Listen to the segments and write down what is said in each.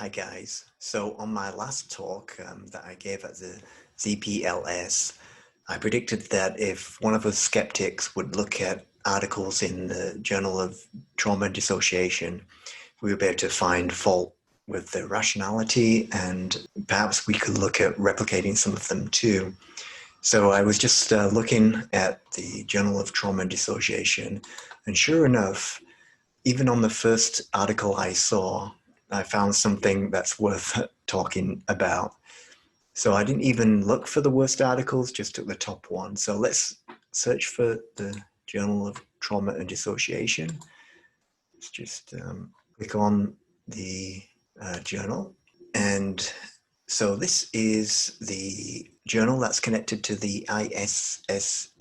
Hi guys. So on my last talk that I gave at the ZPLS, I predicted that if one of us skeptics would look at articles in the Journal of Trauma Dissociation, we would be able to find fault with the rationality, and perhaps we could look at replicating some of them too. So I was just looking at the Journal of Trauma Dissociation, and sure enough, even on the first article I saw, I found something that's worth talking about. So I didn't even look for the worst articles, just took the top one. So let's search for the Journal of Trauma and Dissociation. Let's just click on the journal. And so this is the journal that's connected to the ISSTD,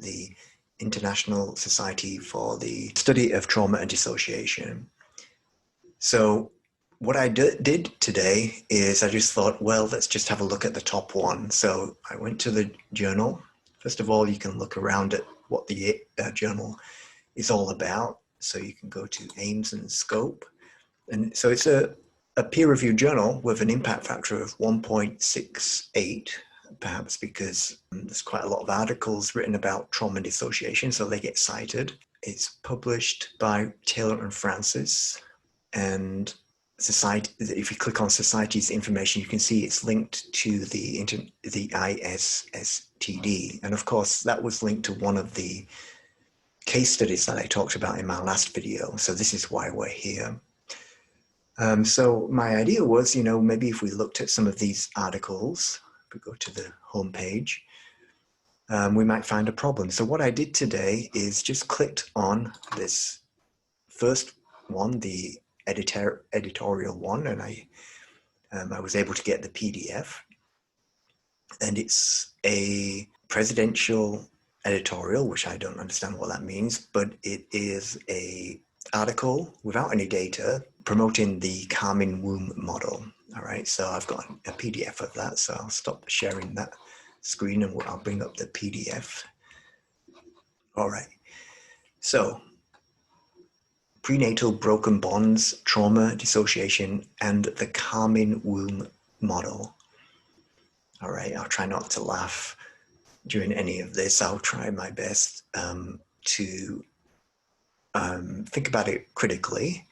the International Society for the Study of Trauma and Dissociation. So what I did today is I just thought, well, let's just have a look at the top one. So I went to the journal. First of all, you can look around at what the journal is all about. So you can go to aims and scope. And so it's a peer-reviewed journal with an impact factor of 1.68, perhaps because there's quite a lot of articles written about trauma and dissociation, so they get cited. It's published by Taylor and Francis, and society, if you click on society's information, you can see it's linked to the ISSTD. And of course, that was linked to one of the case studies that I talked about in my last video. So this is why we're here. So my idea was, maybe if we looked at some of these articles, if we go to the home page, we might find a problem. So what I did today is just clicked on this first one, the editorial one, and I was able to get the PDF. And it's a presidential editorial, which I don't understand what that means, but it is a article without any data promoting the calming womb model. All right, so I've got a PDF of that, so I'll stop sharing that screen and I'll bring up the PDF. All right, so prenatal broken bonds, trauma, dissociation, and the calming womb model. All right, I'll try not to laugh during any of this. I'll try my best to think about it critically.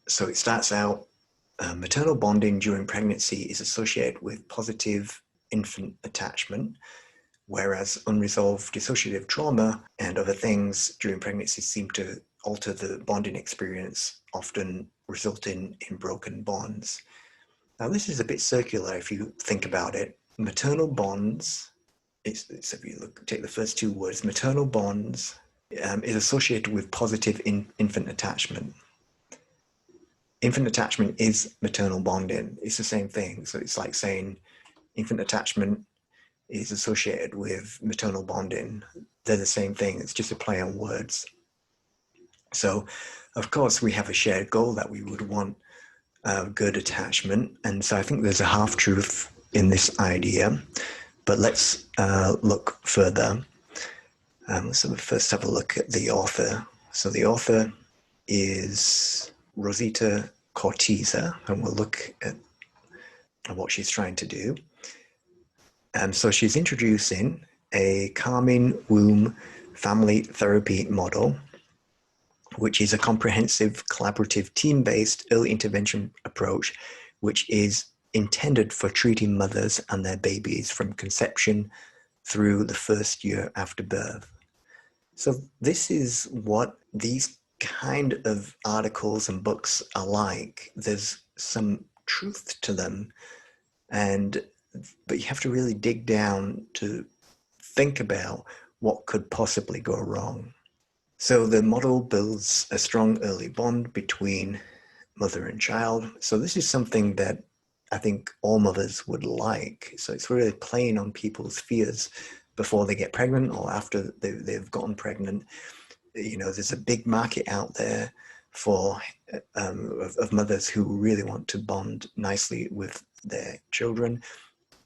So it starts out, maternal bonding during pregnancy is associated with positive infant attachment, whereas unresolved dissociative trauma and other things during pregnancy seem to alter the bonding experience, often resulting in broken bonds. Now this is a bit circular if you think about it. Maternal bonds, if you take the first two words, maternal bonds is associated with positive infant attachment. Infant attachment is maternal bonding. It's the same thing. So it's like saying infant attachment is associated with maternal bonding. They're the same thing. It's just a play on words. So, of course, we have a shared goal that we would want good attachment. And so I think there's a half-truth in this idea. But let's look further. So we first have a look at the author. So the author is Rosita Corteza, and we'll look at what she's trying to do. So she's introducing a calming womb family therapy model, which is a comprehensive, collaborative, team-based early intervention approach, which is intended for treating mothers and their babies from conception through the first year after birth. So this is what these kind of articles and books are like. There's some truth to them, but you have to really dig down to think about what could possibly go wrong. So the model builds a strong early bond between mother and child. So this is something that I think all mothers would like. So it's really playing on people's fears before they get pregnant or after they've gotten pregnant. There's a big market out there for of mothers who really want to bond nicely with their children,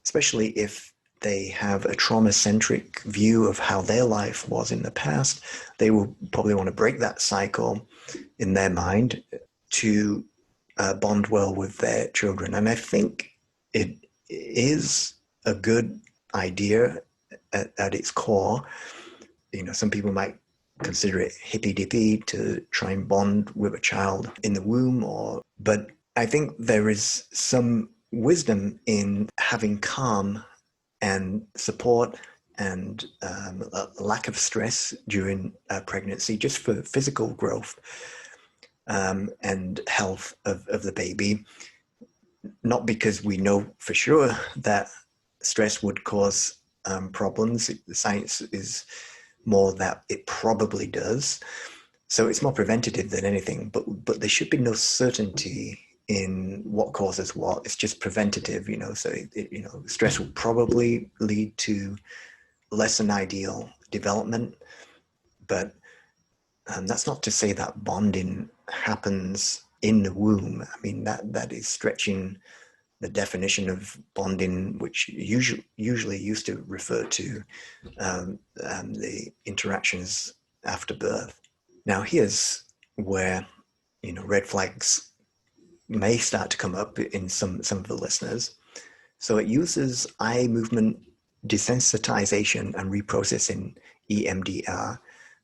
especially if they have a trauma-centric view of how their life was in the past. They will probably want to break that cycle in their mind to bond well with their children. And I think it is a good idea at its core. Some people might consider it hippy-dippy to try and bond with a child in the womb, but I think there is some wisdom in having calm and support and a lack of stress during pregnancy, just for physical growth and health of the baby. Not because we know for sure that stress would cause problems. The science is more that it probably does. So it's more preventative than anything, but there should be no certainty in what causes what. It's just preventative, so stress will probably lead to less than ideal development, but that's not to say that bonding happens in the womb. I mean, that is stretching the definition of bonding, which usually used to refer to the interactions after birth. Now, here's where red flags may start to come up in some of the listeners. So it uses eye movement desensitization and reprocessing, EMDR,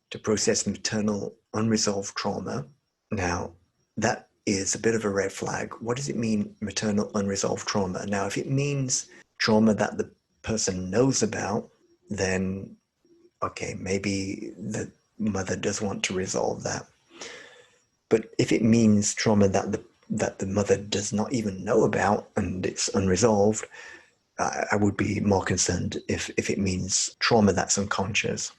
to process maternal unresolved trauma. Now, that is a bit of a red flag. What does it mean, maternal unresolved trauma? Now, if it means trauma that the person knows about, then okay, maybe the mother does want to resolve that. But if it means trauma that the mother does not even know about and it's unresolved, I would be more concerned if it means trauma that's unconscious.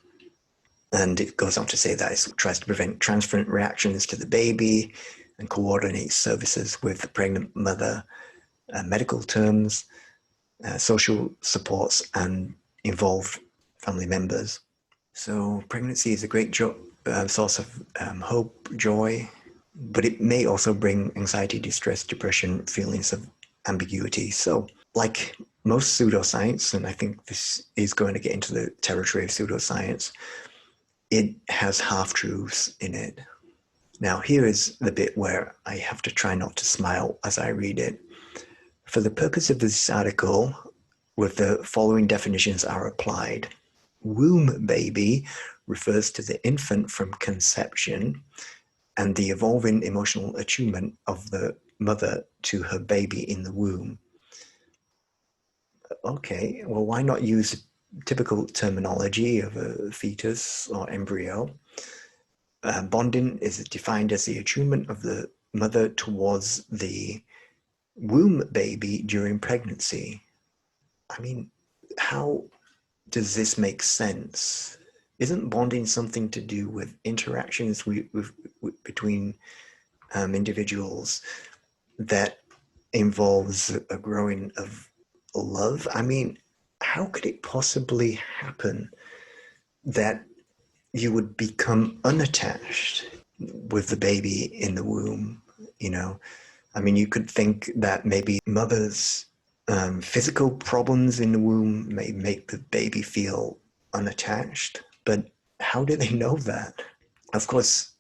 And it goes on to say that it tries to prevent transferent reactions to the baby and coordinate services with the pregnant mother, medical terms, social supports, and involved family members. So pregnancy is a great source of hope, joy, but it may also bring anxiety, distress, depression, feelings of ambiguity. So like most pseudoscience, and I think this is going to get into the territory of pseudoscience, it has half-truths in it. Now, here is the bit where I have to try not to smile as I read it. For the purpose of this article, with the following definitions are applied. Womb baby refers to the infant from conception and the evolving emotional attunement of the mother to her baby in the womb. Okay, well, why not use typical terminology of a fetus or embryo? Bonding is defined as the attunement of the mother towards the womb baby during pregnancy. I mean, how does this make sense? Isn't bonding something to do with interactions between individuals that involves a growing of love? I mean, how could it possibly happen that you would become unattached with the baby in the womb? I mean, you could think that maybe mothers' physical problems in the womb may make the baby feel unattached, but how do they know that? Of course,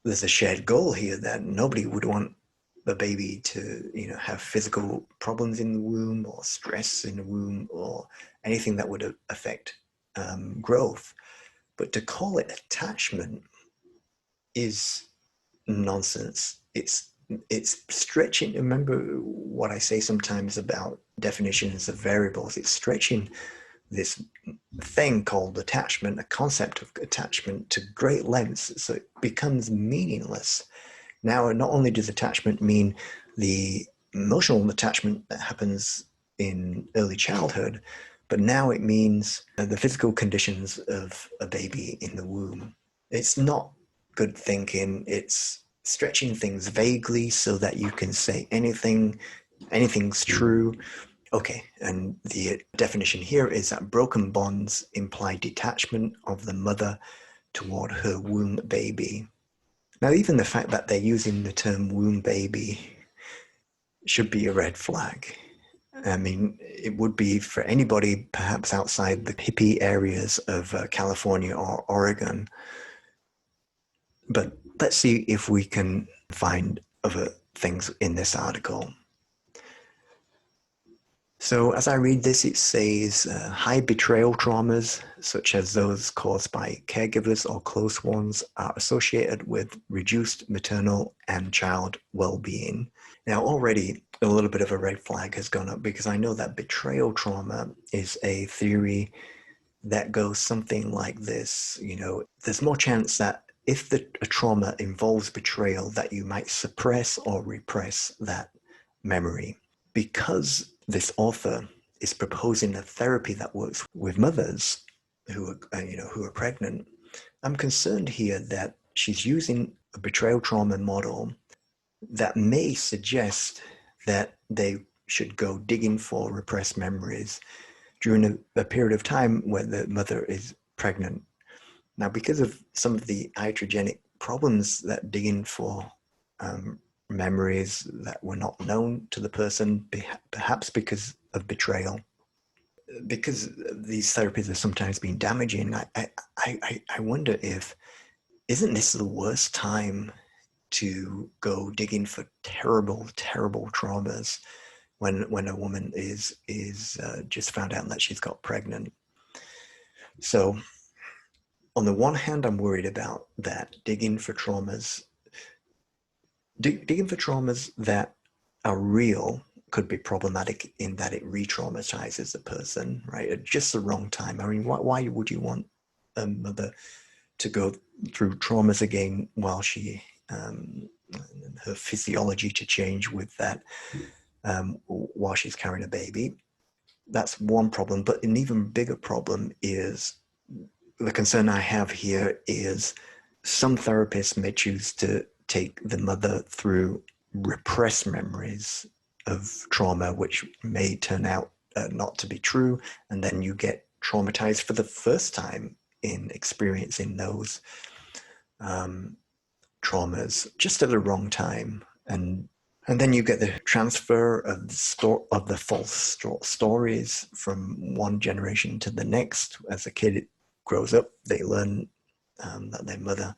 there's a shared goal here that nobody would want the baby to, have physical problems in the womb or stress in the womb or anything that would affect growth. But to call it attachment is nonsense. It's stretching. Remember what I say sometimes about definitions of variables. It's stretching this thing called attachment, a concept of attachment, to great lengths, so it becomes meaningless. Now, not only does attachment mean the emotional attachment that happens in early childhood, but now it means the physical conditions of a baby in the womb. It's not good thinking. It's stretching things vaguely so that you can say anything's true. Okay, and the definition here is that broken bonds imply detachment of the mother toward her womb baby. Now, even the fact that they're using the term womb baby should be a red flag. I mean, it would be for anybody perhaps outside the hippie areas of California or Oregon. But let's see if we can find other things in this article. So as I read this, it says high betrayal traumas, such as those caused by caregivers or close ones, are associated with reduced maternal and child well-being. Now, already a little bit of a red flag has gone up, because I know that betrayal trauma is a theory that goes something like this. There's more chance that if a trauma involves betrayal, that you might suppress or repress that memory. Because this author is proposing a therapy that works with mothers who are pregnant, I'm concerned here that she's using a betrayal trauma model that may suggest that they should go digging for repressed memories during a period of time when the mother is pregnant. Now, because of some of the iatrogenic problems that digging for memories that were not known to the person, perhaps because of betrayal, because these therapies have sometimes been damaging, I wonder if, isn't this the worst time to go digging for terrible, terrible traumas when a woman is just found out that she's got pregnant? So on the one hand, I'm worried about that, digging for traumas that are real could be problematic in that it re-traumatizes the person, right? At just the wrong time. I mean, why would you want a mother to go through traumas again while she, her physiology to change with that while she's carrying a baby? That's one problem. But an even bigger problem is, the concern I have here is some therapists may choose to take the mother through repressed memories of trauma, which may turn out not to be true. And then you get traumatized for the first time in experiencing those traumas just at the wrong time. And then you get the transfer of the false stories from one generation to the next. As a kid grows up, they learn that their mother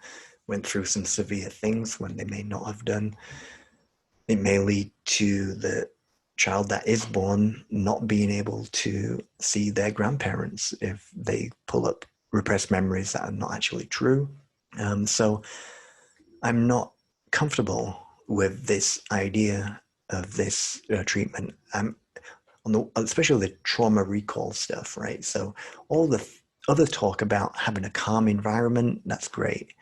went through some severe things when they may not have done. It may lead to the child that is born not being able to see their grandparents if they pull up repressed memories that are not actually true. So I'm not comfortable with this idea of this treatment. Especially the trauma recall stuff, right? So all the other talk about having a calm environment, that's great.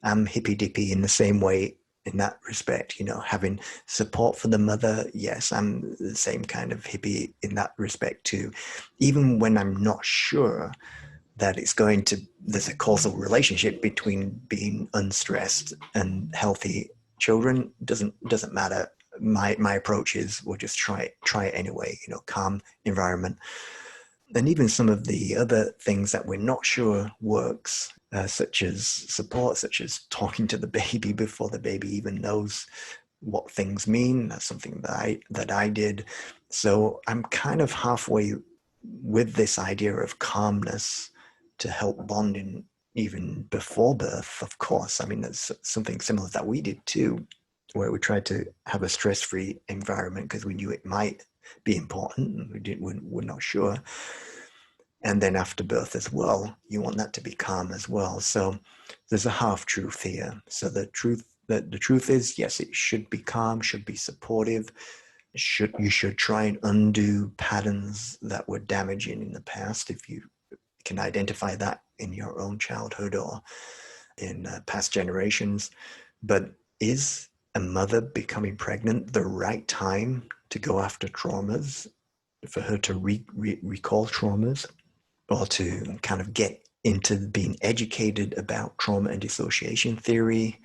I'm hippy-dippy in the same way in that respect, having support for the mother. Yes, I'm the same kind of hippie in that respect too. Even when I'm not sure that there's a causal relationship between being unstressed and healthy children, doesn't matter. My approach is, we'll just try it anyway, calm environment. And even some of the other things that we're not sure works, such as support, such as talking to the baby before the baby even knows what things mean. That's something that I did. So I'm kind of halfway with this idea of calmness to help bonding even before birth, of course. I mean, that's something similar that we did too, where we tried to have a stress-free environment because we knew it might be important and we're not sure. And then after birth as well, you want that to be calm as well. So there's a half truth here. So the truth is, yes, it should be calm, should be supportive. You should try and undo patterns that were damaging in the past, if you can identify that in your own childhood or in past generations. But is a mother becoming pregnant the right time to go after traumas, for her to recall traumas, or to kind of get into being educated about trauma and dissociation theory?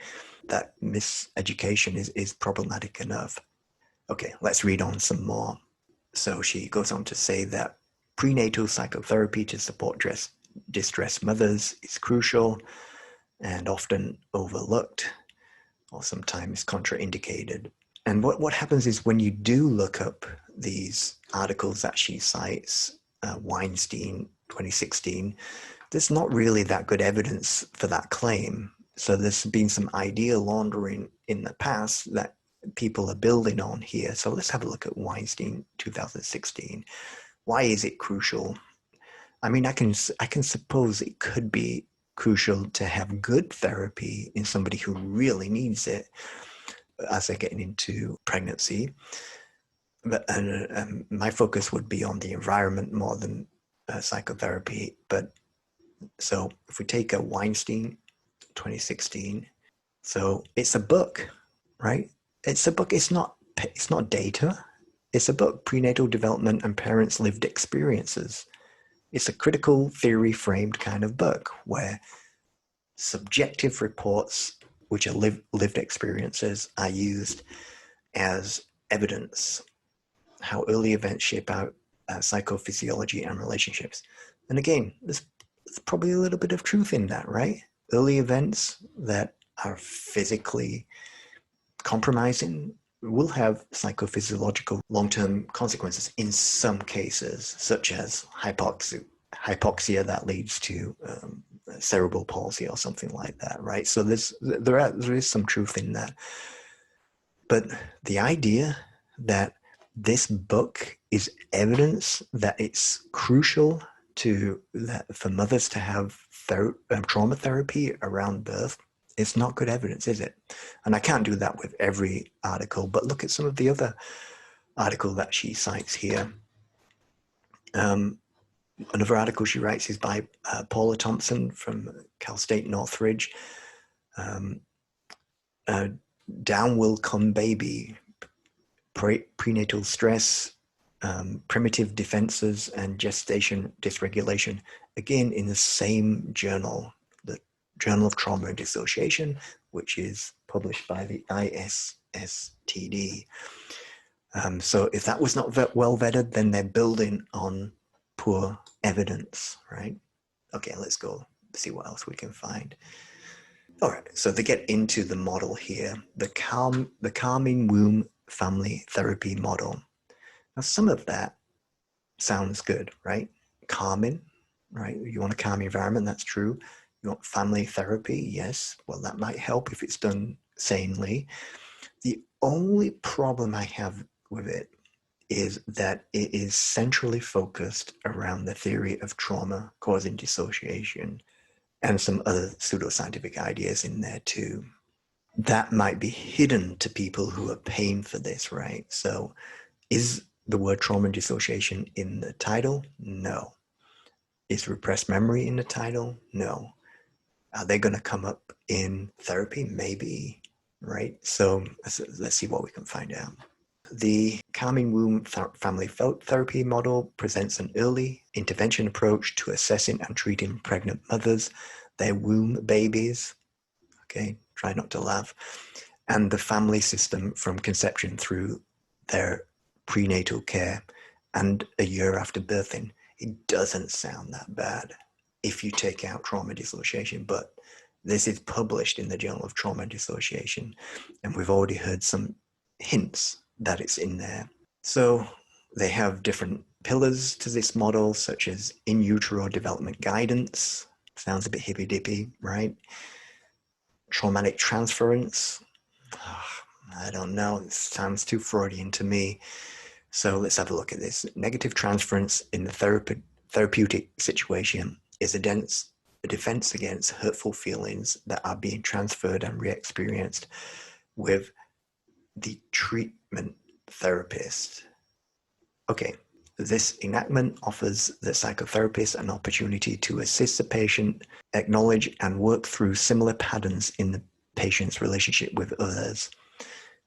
That miseducation is problematic enough. Okay, let's read on some more. So she goes on to say that prenatal psychotherapy to support distressed mothers is crucial and often overlooked, or sometimes contraindicated. And what happens is, when you do look up these articles that she cites, Weinstein 2016, there's not really that good evidence for that claim. So there's been some idea laundering in the past that people are building on here. So let's have a look at Weinstein 2016. Why is it crucial? I mean, I can suppose it could be crucial to have good therapy in somebody who really needs it as they're getting into pregnancy. But my focus would be on the environment more than psychotherapy. But so if we take a Weinstein 2016, so it's a book, right? It's a book. It's not data. It's a book, Prenatal Development and Parents' Lived Experiences. It's a critical theory framed kind of book where subjective reports, which are lived experiences, are used as evidence how early events shape out psychophysiology and relationships. And again, there's probably a little bit of truth in that, right? Early events that are physically compromising will have psychophysiological long-term consequences in some cases, such as hypoxia that leads to cerebral palsy or something like that, right? So there is some truth in that. But the idea that this book is evidence that it's crucial for mothers to have trauma therapy around birth, it's not good evidence, is it? And I can't do that with every article, but look at some of the other article that she cites here. Another article she writes is by Paula Thompson from Cal State Northridge. Down will come baby, prenatal stress, primitive defenses, and gestation dysregulation. Again, in the same journal, the Journal of Trauma Dissociation, which is published by the ISSTD. So if that was not well vetted, then they're building on poor evidence, right? Okay, let's go see what else we can find. All right, so they get into the model here, the calming womb family therapy model. Now, some of that sounds good, right? Calming, right? You want to calm your environment, that's true. You want family therapy, yes. Well, that might help if it's done sanely. The only problem I have with it is that it is centrally focused around the theory of trauma causing dissociation and some other pseudoscientific ideas in there too. That might be hidden to people who are paying for this, right? So is the word trauma and dissociation in the title? No. Is repressed memory in the title? No. Are they going to come up in therapy? Maybe, right? So let's see what we can find out. The calming womb family therapy model presents an early intervention approach to assessing and treating pregnant mothers, their womb babies, okay, try not to laugh, and the family system from conception through their prenatal care and a year after birthing. It doesn't sound that bad if you take out trauma dissociation, but this is published in the Journal of Trauma Dissociation, and we've already heard some hints that it's in there. So they have different pillars to this model, such as in utero development guidance. Sounds a bit hippy-dippy, right? Traumatic transference. I don't know, it sounds too Freudian to me. So let's have a look at this. Negative transference in the therapeutic situation is a defense against hurtful feelings that are being transferred and re-experienced with the treatment therapist. Okay, this enactment offers the psychotherapist an opportunity to assist the patient acknowledge and work through similar patterns in the patient's relationship with others.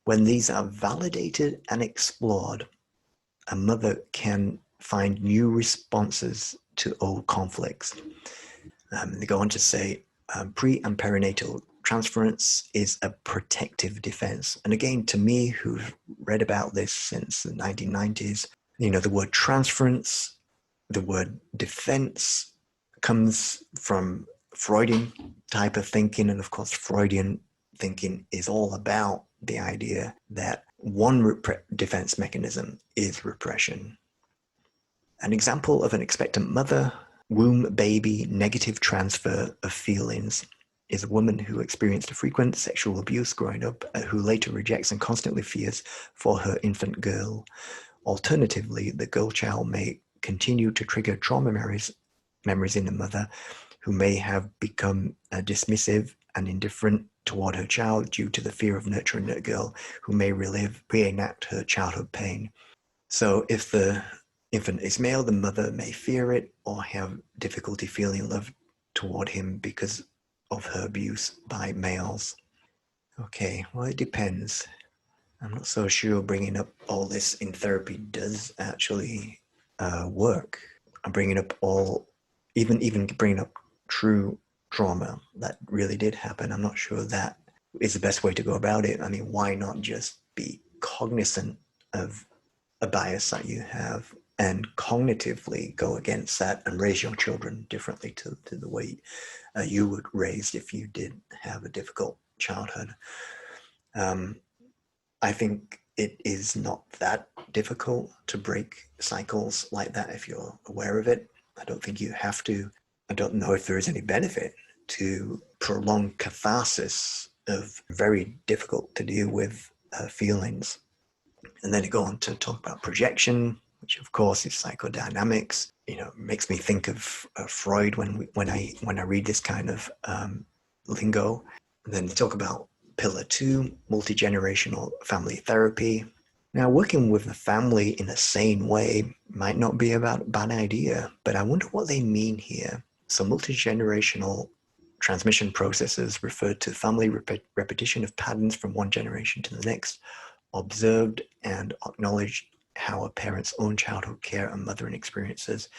When these are validated and explored, a mother can find new responses to old conflicts. They go on to say, pre and perinatal transference is a protective defense. And again, to me, who've read about this since the 1990s, you know, the word transference, the word defense comes from Freudian type of thinking. And of course, Freudian thinking is all about the idea that one defense mechanism is repression. An example of an expectant mother, womb baby negative transfer of feelings is a woman who experienced a frequent sexual abuse growing up, who later rejects and constantly fears for her infant girl. Alternatively, the girl child may continue to trigger trauma memories in the mother, who may have become dismissive and indifferent toward her child due to the fear of nurturing the girl, who may reenact her childhood pain. So if the infant is male, the mother may fear it or have difficulty feeling love toward him because of her abuse by males. Okay, well, it depends. I'm not so sure bringing up all this in therapy does actually work. I'm bringing up even bringing up true trauma that really did happen. I'm not sure that is the best way to go about it. I mean, why not just be cognizant of a bias that you have and cognitively go against that and raise your children differently to the way you would raised if you did have a difficult childhood. I think it is not that difficult to break cycles like that if you're aware of it. I don't think you have to. I don't know if there is any benefit to prolonged catharsis of very difficult to deal with feelings. And then they go on to talk about projection, which of course is psychodynamics. You know, makes me think of Freud when I read this kind of lingo. And then they talk about Pillar 2, multigenerational family therapy. Now, working with the family in a sane way might not be a bad idea, but I wonder what they mean here. So multigenerational transmission processes refer to family repetition of patterns from one generation to the next, observed and acknowledged how a parent's own childhood care and mothering experiences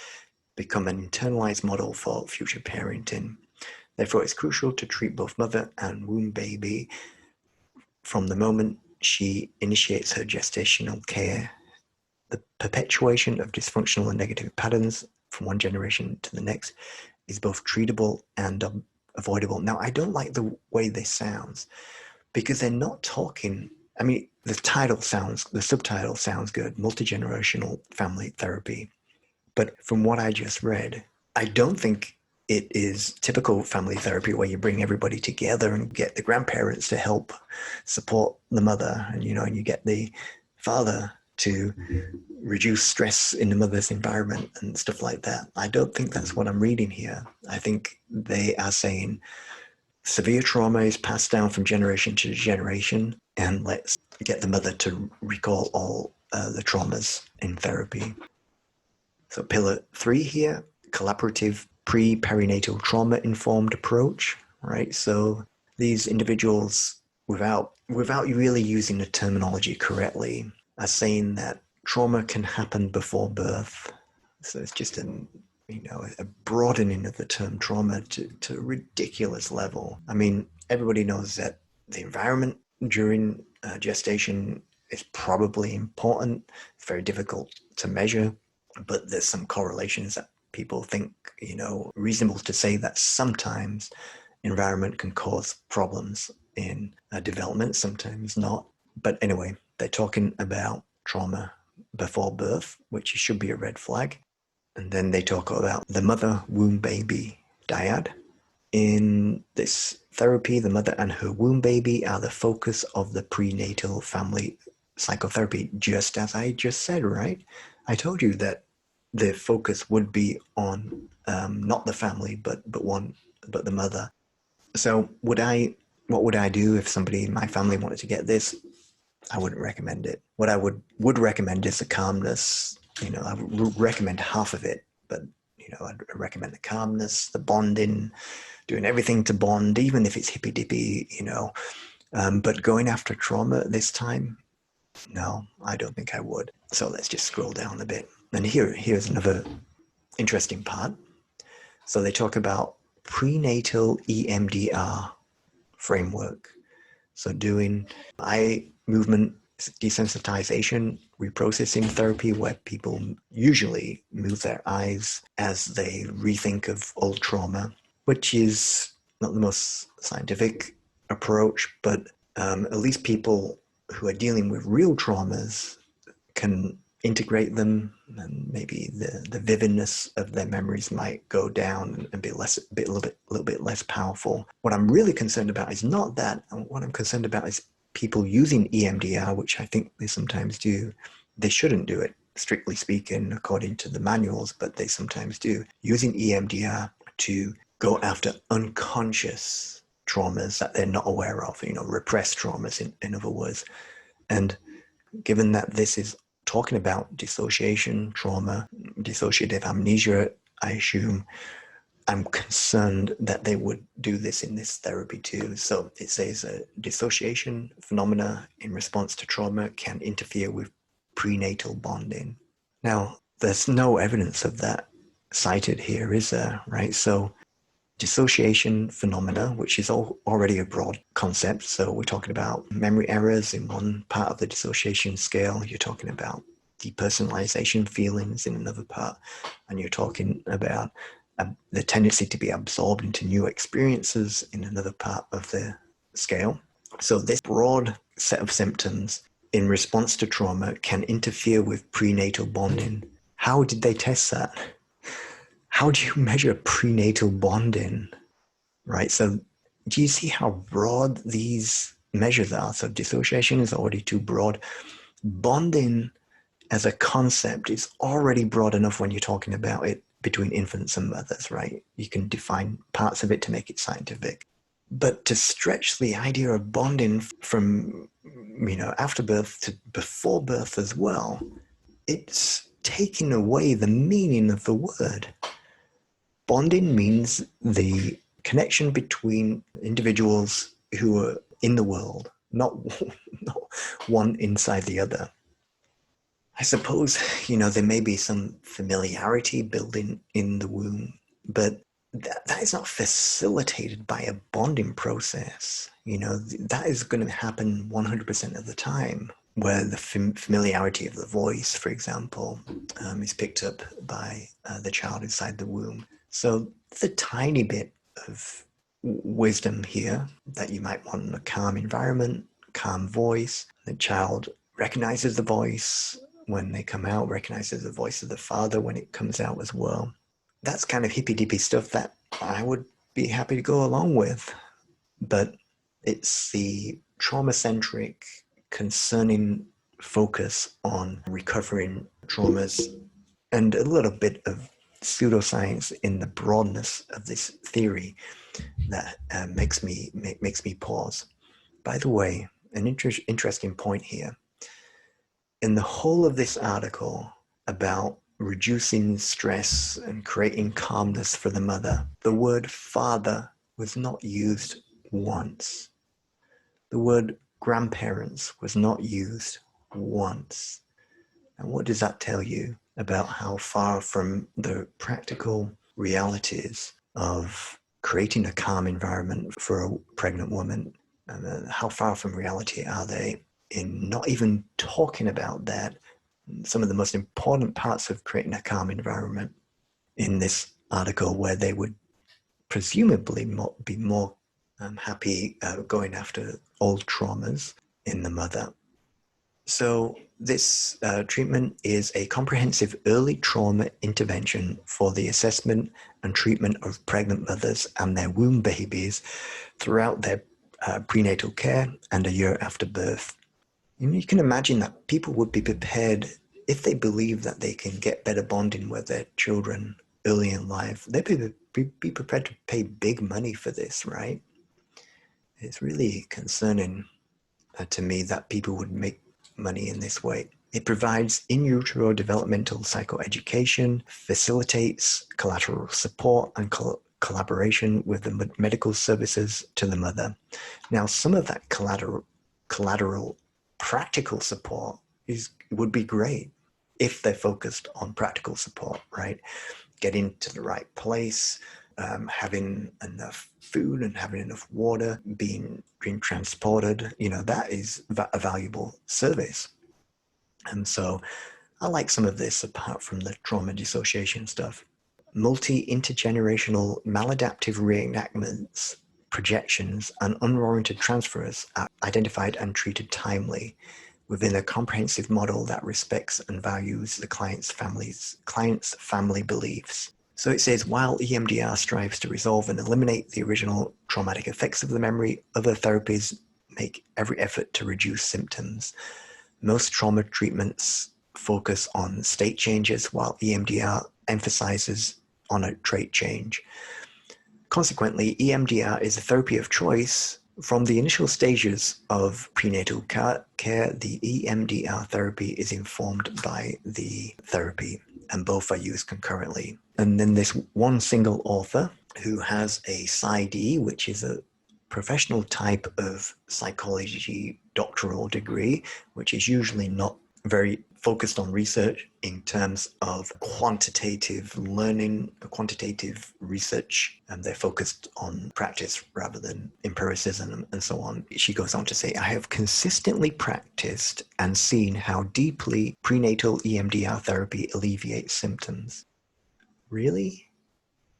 become an internalized model for future parenting. Therefore, it's crucial to treat both mother and womb baby from the moment she initiates her gestational care. The perpetuation of dysfunctional and negative patterns from one generation to the next is both treatable and avoidable. Now, I don't like the way this sounds because they're not talking. I mean, the subtitle sounds good, multigenerational family therapy. But from what I just read, I don't think it is typical family therapy where you bring everybody together and get the grandparents to help support the mother, and you get the father to reduce stress in the mother's environment and stuff like that. I don't think that's what I'm reading here. I think they are saying severe trauma is passed down from generation to generation, and let's get the mother to recall all the traumas in therapy. So pillar 3 here, collaborative pre-perinatal trauma-informed approach, right? So these individuals, without really using the terminology correctly, are saying that trauma can happen before birth. So it's just a broadening of the term trauma to a ridiculous level. I mean, everybody knows that the environment during gestation is probably important. It's very difficult to measure, but there's some correlations that people think, reasonable to say that sometimes environment can cause problems in development, sometimes not. But anyway, they're talking about trauma before birth, which should be a red flag. And then they talk about the mother-womb baby dyad. In this therapy, the mother and her womb baby are the focus of the prenatal family psychotherapy, just as I just said, right? I told you that the focus would be on not the family, but the mother. So what would I do if somebody in my family wanted to get this? I wouldn't recommend it. What I would recommend is the calmness. I would recommend half of it, but I'd recommend the calmness, the bonding, doing everything to bond, even if it's hippy dippy, but going after trauma at this time, no, I don't think I would. So let's just scroll down a bit. And here's another interesting part. So they talk about prenatal EMDR framework. So doing eye movement desensitization reprocessing therapy, where people usually move their eyes as they rethink of old trauma, which is not the most scientific approach, but at least people who are dealing with real traumas can integrate them, and maybe the vividness of their memories might go down and be a little bit less powerful. What I'm really concerned about is not that. What I'm concerned about is people using EMDR, which I think they sometimes do. They shouldn't do it, strictly speaking, according to the manuals, but they sometimes do, using EMDR to go after unconscious traumas that they're not aware of, repressed traumas, in other words. And given that this is talking about dissociation, trauma, dissociative amnesia, I assume, I'm concerned that they would do this in this therapy too. So it says dissociation phenomena in response to trauma can interfere with prenatal bonding. Now, there's no evidence of that cited here, is there? Right? So dissociation phenomena, which is already a broad concept. So we're talking about memory errors in one part of the dissociation scale. You're talking about depersonalization feelings in another part. And you're talking about the tendency to be absorbed into new experiences in another part of the scale. So this broad set of symptoms in response to trauma can interfere with prenatal bonding. How did they test that? How do you measure prenatal bonding, right? So do you see how broad these measures are? So dissociation is already too broad. Bonding as a concept is already broad enough when you're talking about it between infants and mothers, right? You can define parts of it to make it scientific. But to stretch the idea of bonding from, after birth to before birth as well, it's taking away the meaning of the word. Bonding means the connection between individuals who are in the world, not one inside the other. I suppose, there may be some familiarity building in the womb, but that is not facilitated by a bonding process. That is going to happen 100% of the time, where the familiarity of the voice, for example, is picked up by the child inside the womb. So there's a tiny bit of wisdom here that you might want in a calm environment, calm voice. The child recognizes the voice when they come out, recognizes the voice of the father when it comes out as well. That's kind of hippy-dippy stuff that I would be happy to go along with. But it's the trauma-centric, concerning focus on recovering traumas and a little bit of pseudoscience in the broadness of this theory that makes me pause. By the way, an interesting point here. In the whole of this article about reducing stress and creating calmness for the mother, the word father was not used once. The word grandparents was not used once. And what does that tell you about how far from the practical realities of creating a calm environment for a pregnant woman, and how far from reality are they in not even talking about that? Some of the most important parts of creating a calm environment in this article, where they would presumably be more happy going after old traumas in the mother. So this treatment is a comprehensive early trauma intervention for the assessment and treatment of pregnant mothers and their womb babies throughout their prenatal care and a year after birth. And you can imagine that people would be prepared, if they believe that they can get better bonding with their children early in life, they'd be prepared to pay big money for this, right? It's really concerning to me that people would make money in this way. It provides in utero developmental psychoeducation, facilitates collateral support and collaboration with the medical services to the mother. Now, some of that collateral practical support would be great if they're focused on practical support, right? Getting to the right place, having enough food and having enough water, being transported, that is a valuable service. And so I like some of this apart from the trauma dissociation stuff. Multi-intergenerational maladaptive reenactments, projections, and unwarranted transfers are identified and treated timely. within a comprehensive model that respects and values the client's family beliefs. So it says, while EMDR strives to resolve and eliminate the original traumatic effects of the memory, other therapies make every effort to reduce symptoms. Most trauma treatments focus on state changes, while EMDR emphasizes on a trait change. Consequently, EMDR is a therapy of choice. From the initial stages of prenatal care, the EMDR therapy is informed by the therapy, and both are used concurrently. And then there's one single author who has a PsyD, which is a professional type of psychology doctoral degree, which is usually not very focused on research in terms of quantitative learning, quantitative research, and they're focused on practice rather than empiricism and so on. She goes on to say, I have consistently practiced and seen how deeply prenatal EMDR therapy alleviates symptoms. Really?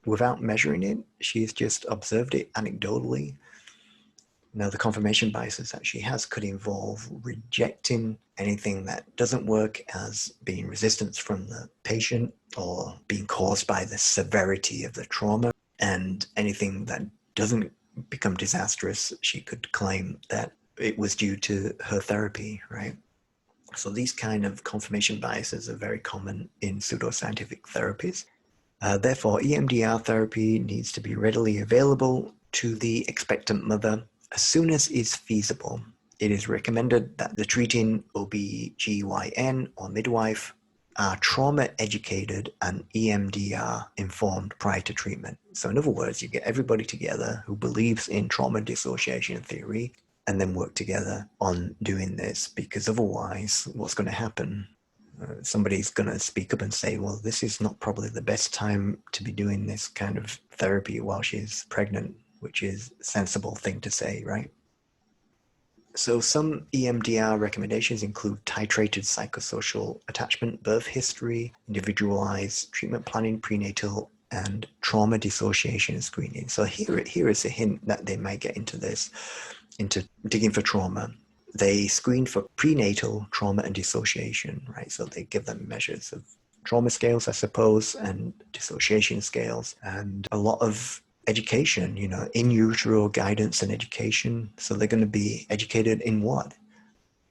Without measuring it? She's just observed it anecdotally? Now, the confirmation biases that she has could involve rejecting anything that doesn't work as being resistance from the patient or being caused by the severity of the trauma, and anything that doesn't become disastrous, she could claim that it was due to her therapy, right? So these kind of confirmation biases are very common in pseudoscientific therapies. Therefore, EMDR therapy needs to be readily available to the expectant mother as soon as is feasible. It is recommended that the treating OB/GYN or midwife are trauma educated and EMDR informed prior to treatment. So in other words, you get everybody together who believes in trauma dissociation theory and then work together on doing this, because otherwise what's going to happen? Somebody's going to speak up and say, well, this is not probably the best time to be doing this kind of therapy while she's pregnant, which is a sensible thing to say, right? So some EMDR recommendations include titrated psychosocial attachment, birth history, individualized treatment planning, prenatal, and trauma dissociation screening. So here is a hint that they might get into this, into digging for trauma. They screen for prenatal trauma and dissociation, right? So they give them measures of trauma scales, I suppose, and dissociation scales, and a lot of education, in utero guidance and education. So they're going to be educated in what?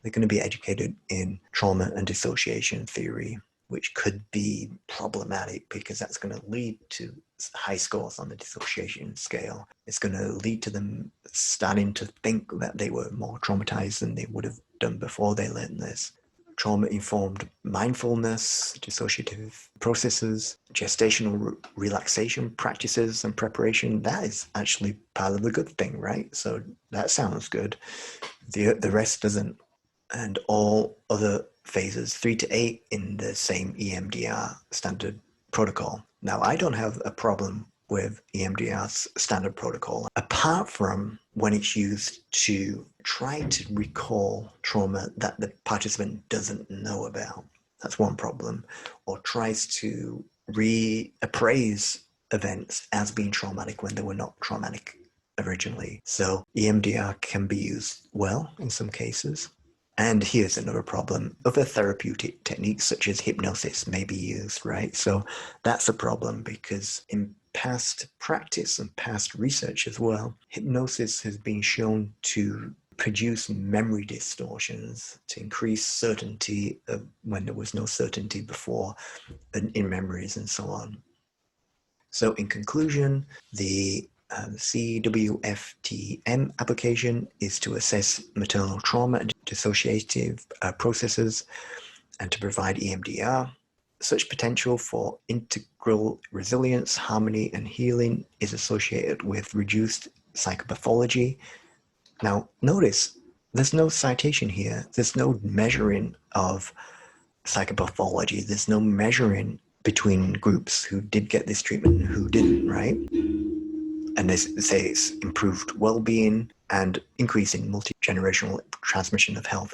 They're going to be educated in trauma and dissociation theory, which could be problematic because that's going to lead to high scores on the dissociation scale. It's going to lead to them starting to think that they were more traumatized than they would have done before they learned this. Trauma-informed mindfulness, dissociative processes, gestational relaxation practices and preparation, that is actually part of the good thing, right? So that sounds good. The rest doesn't. And all other phases, 3 to 8 in the same EMDR standard protocol. Now, I don't have a problem with EMDR's standard protocol, apart from when it's used to try to recall trauma that the participant doesn't know about. That's one problem. Or tries to reappraise events as being traumatic when they were not traumatic originally. So EMDR can be used well in some cases. And here's another problem. Other therapeutic techniques such as hypnosis may be used, right? So that's a problem because in past practice and past research as well, hypnosis has been shown to produce memory distortions, to increase certainty when there was no certainty before in memories and so on. So in conclusion, the CWFTM application is to assess maternal trauma and dissociative processes and to provide EMDR. Such potential for integral resilience, harmony, and healing is associated with reduced psychopathology. Now, notice there's no citation here. There's no measuring of psychopathology. There's no measuring between groups who did get this treatment and who didn't, right? And they say it's improved well-being and increasing multigenerational transmission of health,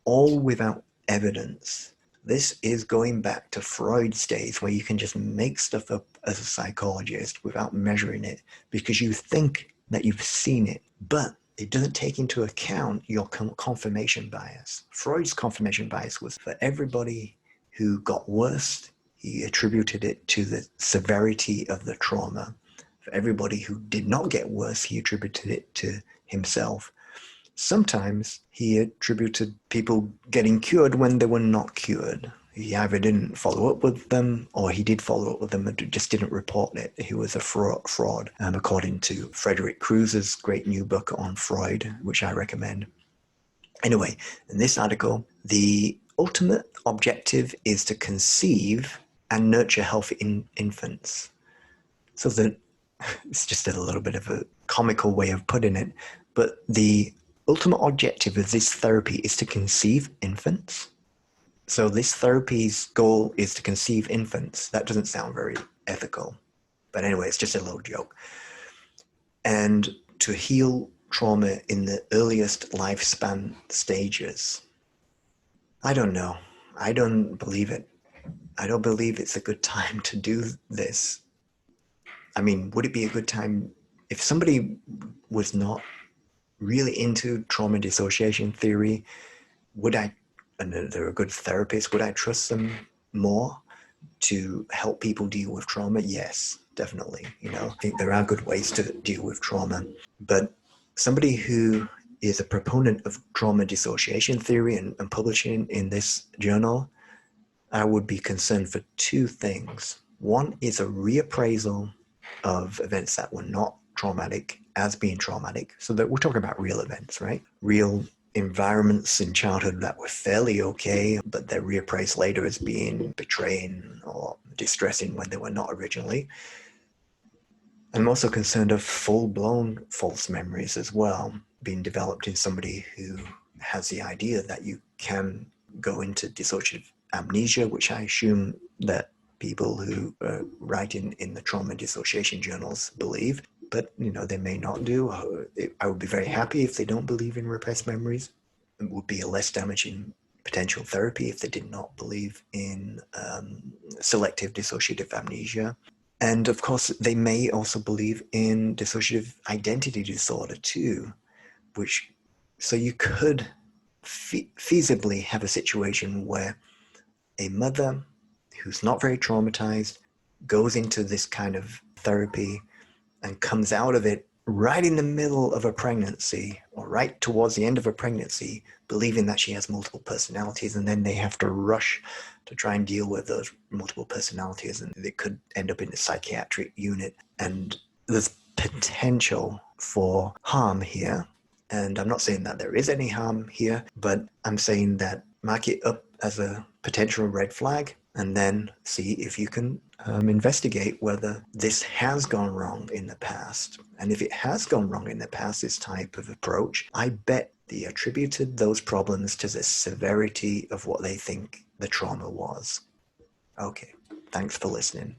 all without evidence. This is going back to Freud's days where you can just make stuff up as a psychologist without measuring it because you think that you've seen it. But it doesn't take into account your confirmation bias. Freud's confirmation bias was for everybody who got worse, he attributed it to the severity of the trauma. For everybody who did not get worse, he attributed it to himself. Sometimes he attributed people getting cured when they were not cured. He either didn't follow up with them, or he did follow up with them and just didn't report it. He was a fraud, according to Frederick Kreuser's great new book on Freud, which I recommend. Anyway, in this article, the ultimate objective is to conceive and nurture healthy infants. So it's just a little bit of a comical way of putting it, but the ultimate objective of this therapy is to conceive infants. So this therapy's goal is to conceive infants. That doesn't sound very ethical, but anyway, it's just a little joke. And to heal trauma in the earliest lifespan stages. I don't know. I don't believe it. I don't believe it's a good time to do this. I mean, would it be a good time if somebody was not really into trauma dissociation theory? Would I, and they're a good therapist, would I trust them more to help people deal with trauma? Yes, definitely. I think there are good ways to deal with trauma, but somebody who is a proponent of trauma dissociation theory and publishing in this journal, I would be concerned for two things. One is a reappraisal of events that were not traumatic as being traumatic. So that we're talking about real events, right? Real environments in childhood that were fairly okay, but they're reappraised later as being betraying or distressing when they were not originally. I'm also concerned of full-blown false memories as well, being developed in somebody who has the idea that you can go into dissociative amnesia, which I assume that people who write in the trauma dissociation journals believe, but they may not do. I would be very happy if they don't believe in repressed memories. It would be a less damaging potential therapy if they did not believe in selective dissociative amnesia. And of course, they may also believe in dissociative identity disorder too, so you could feasibly have a situation where a mother who's not very traumatized goes into this kind of therapy and comes out of it right in the middle of a pregnancy or right towards the end of a pregnancy, believing that she has multiple personalities, and then they have to rush to try and deal with those multiple personalities, and they could end up in a psychiatric unit. And there's potential for harm here. And I'm not saying that there is any harm here, but I'm saying that mark it up as a potential red flag and then see if you can investigate whether this has gone wrong in the past. And if it has gone wrong in the past, this type of approach, I bet they attributed those problems to the severity of what they think the trauma was. Okay, thanks for listening.